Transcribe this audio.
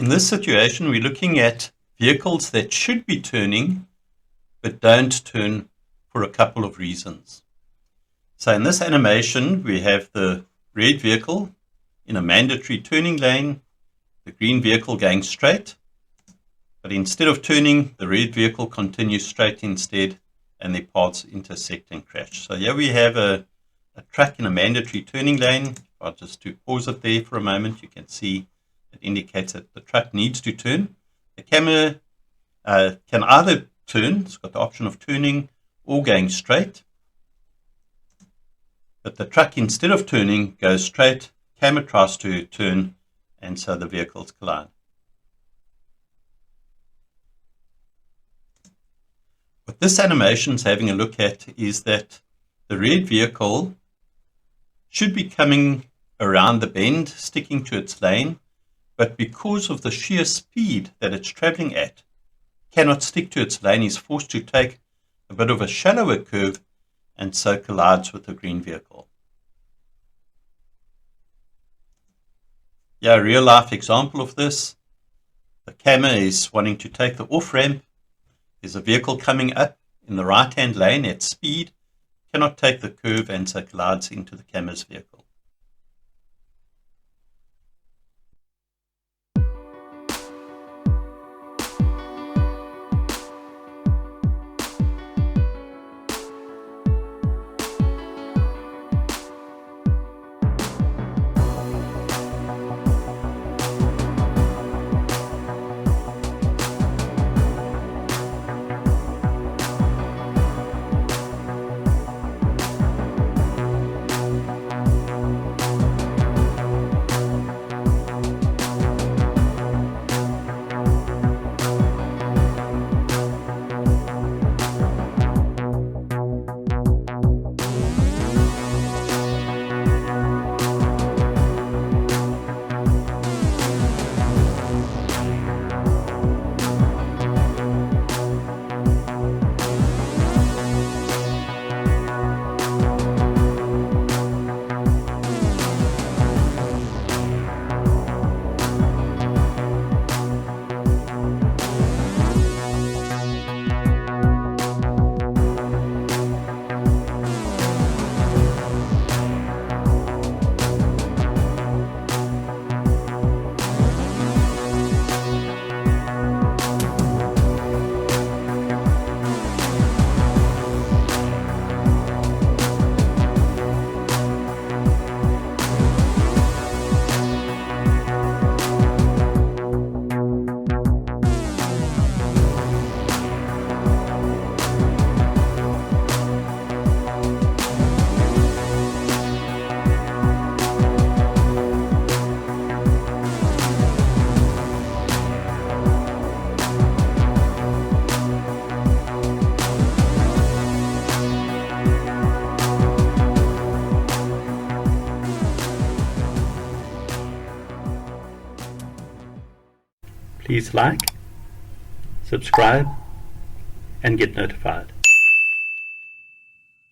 In this situation, we're looking at vehicles that should be turning but don't turn for a couple of reasons. So in this animation, we have the red vehicle in a mandatory turning lane, the green vehicle going straight, but instead of turning, the red vehicle continues straight instead, and their paths intersect and crash. So here we have a truck in a mandatory turning lane. I'll just to pause it there for a moment. You can see it indicates that the truck needs to turn. The camera can either turn, it's got the option of turning or going straight. But the truck, instead of turning, goes straight. Camera tries to turn, and so the vehicles collide. What this animation is having a look at is that the red vehicle should be coming around the bend, sticking to its lane, but because of the sheer speed that it's traveling at, cannot stick to its lane, is forced to take a bit of a shallower curve and so collides with the green vehicle. Yeah, a real life example of this. The camera is wanting to take the off ramp. There's a vehicle coming up in the right hand lane at speed, cannot take the curve and so collides into the camera's vehicle. Please like, subscribe, and get notified.